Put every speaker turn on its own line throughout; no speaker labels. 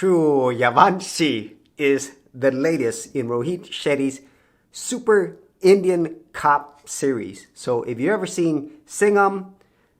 Sooryavanshi is the latest in Rohit Shetty's super Indian cop series. So if you've ever seen Singham,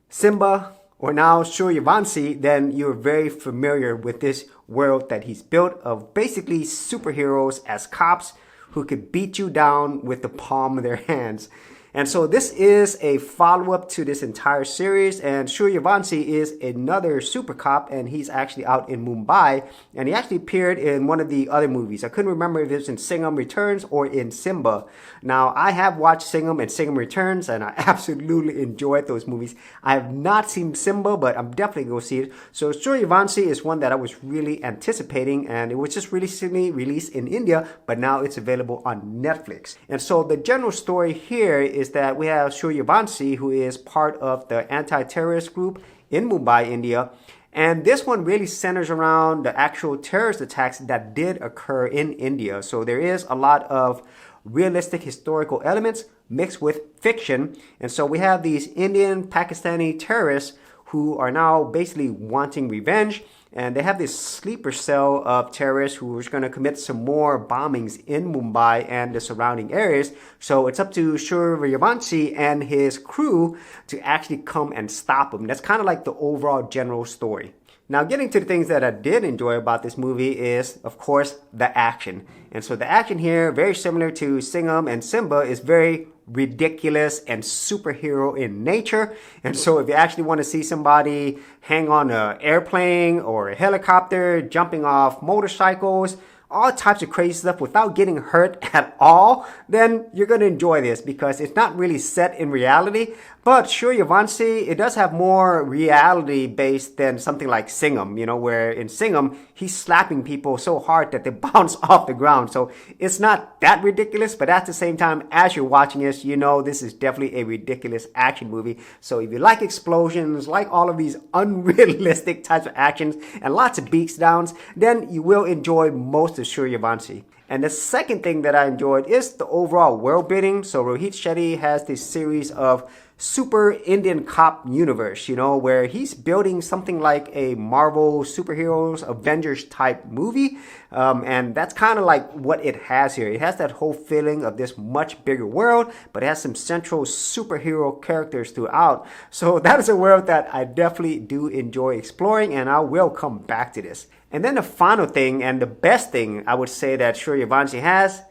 Simba, or now Sooryavanshi, then you're very familiar with this world that he's built of basically superheroes as cops who could beat you down with the palm of their hands. And so this is a follow-up to this entire series, and Sooryavanshi is another super cop, and he's actually out in Mumbai, and he actually appeared in one of the other movies. I couldn't remember if it was in Singham Returns or in Simba. Now, I have watched Singham and Singham Returns, and I absolutely enjoyed those movies. I have not seen Simba, but I'm definitely going to see it. So Sooryavanshi is one that I was really anticipating, and it was just recently released in India, but now it's available on Netflix. And so the general story here is that we have Sooryavanshi, who is part of the anti-terrorist group in Mumbai, India. And this one really centers around the actual terrorist attacks that did occur in India. So there is a lot of realistic historical elements mixed with fiction. And so we have these Indian, Pakistani terrorists who are now basically wanting revenge. And they have this sleeper cell of terrorists who are going to commit some more bombings in Mumbai and the surrounding areas. So it's up to Sooryavanshi and his crew to actually come and stop them. That's kind of like the overall general story. Now, getting to the things that I did enjoy about this movie is, of course, the action. And so the action here, very similar to Singham and Simba, is very ridiculous and superhero in nature. And so if you actually want to see somebody hang on an airplane or a helicopter, jumping off motorcycles, all types of crazy stuff without getting hurt at all, then you're going to enjoy this because it's not really set in reality. But Sooryavanshi, it does have more reality based than something like Singham, where in Singham, he's slapping people so hard that they bounce off the ground. So it's not that ridiculous, but at the same time, as you're watching this, this is definitely a ridiculous action movie. So if you like explosions, like all of these unrealistic types of actions and lots of beats downs, then you will enjoy most of Sooryavanshi. And the second thing that I enjoyed is the overall world building. So Rohit Shetty has this series of super Indian cop universe, where he's building something like a Marvel superheroes Avengers type movie. And that's kind of like what it has here. It has that whole feeling of this much bigger world, but it has some central superhero characters throughout. So that is a world that I definitely do enjoy exploring, and I will come back to this. And then the final thing, and the best thing I would say that Sooryavanshi has,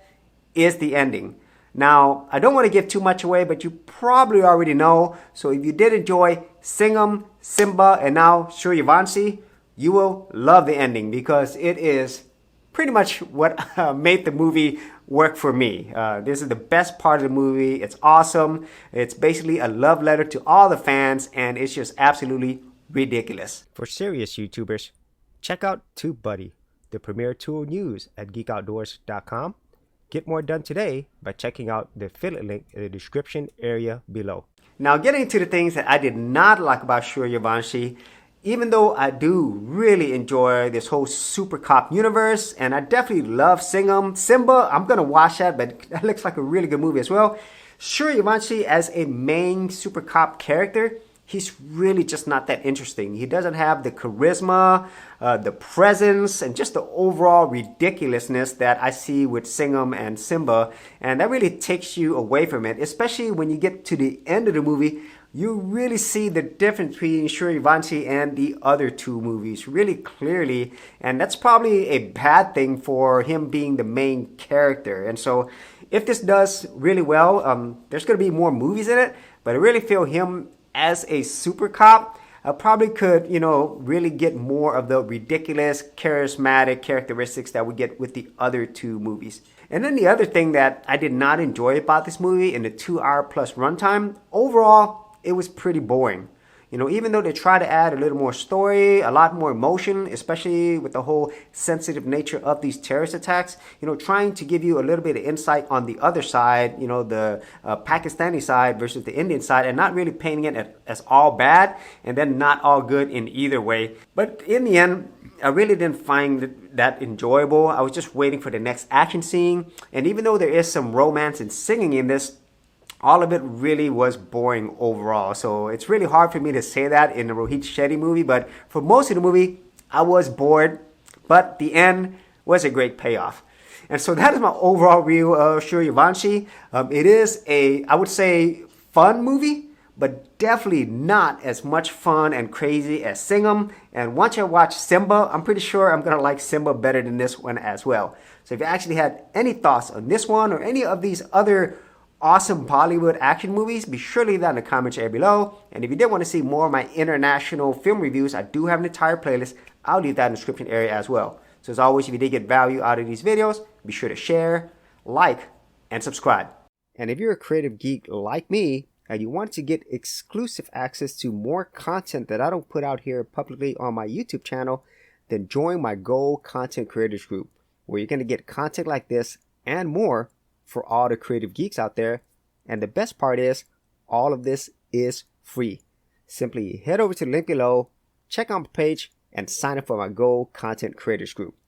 is the ending. Now, I don't want to give too much away, but you probably already know. So if you did enjoy Singham, Simba, and now Sooryavanshi, you will love the ending because it is pretty much what made the movie work for me. This is the best part of the movie. It's awesome. It's basically a love letter to all the fans, and it's just absolutely ridiculous. For serious YouTubers, check out TubeBuddy, the premier tool news at geekoutdoors.com. Get more done today by checking out the affiliate link in the description area below. Now, getting to the things that I did not like about Sooryavanshi, even though I do really enjoy this whole super cop universe, and I definitely love Singham, Simba, I'm going to watch that, but that looks like a really good movie as well. Sooryavanshi as a main super cop character, he's really just not that interesting. He doesn't have the charisma, the presence, and just the overall ridiculousness that I see with Singham and Simba. And that really takes you away from it, especially when you get to the end of the movie. You really see the difference between Sooryavanshi and the other two movies really clearly. And that's probably a bad thing for him being the main character. And so if this does really well, there's going to be more movies in it. But I really feel him as a super cop, I probably could, really get more of the ridiculous, charismatic characteristics that we get with the other two movies. And then the other thing that I did not enjoy about this movie in the 2-hour plus runtime, overall, it was pretty boring. Even though they try to add a little more story, a lot more emotion, especially with the whole sensitive nature of these terrorist attacks, trying to give you a little bit of insight on the other side, the Pakistani side versus the Indian side, and not really painting it as all bad and then not all good in either way. But in the end, I really didn't find that enjoyable. I was just waiting for the next action scene. And even though there is some romance and singing in this, all of it really was boring overall. So it's really hard for me to say that in the Rohit Shetty movie, but for most of the movie, I was bored but the end was a great payoff. And so that is my overall review of Sooryavanshi. It is I would say, fun movie, but definitely not as much fun and crazy as Singham. And once I watch Simba, I'm pretty sure I'm going to like Simba better than this one as well. So if you actually had any thoughts on this one or any of these other awesome Bollywood action movies, be sure to leave that in the comments area below. And if you did want to see more of my international film reviews, I do have an entire playlist. I'll leave that in the description area as well. So as always, if you did get value out of these videos, be sure to share, like, and subscribe. And if you're a creative geek like me, and you want to get exclusive access to more content that I don't put out here publicly on my YouTube channel, then join my Gold Content Creators Group, where you're going to get content like this and more for all the creative geeks out there. And the best part is, all of this is free. Simply head over to the link below, check out my page, and sign up for my Gold Content Creators Group.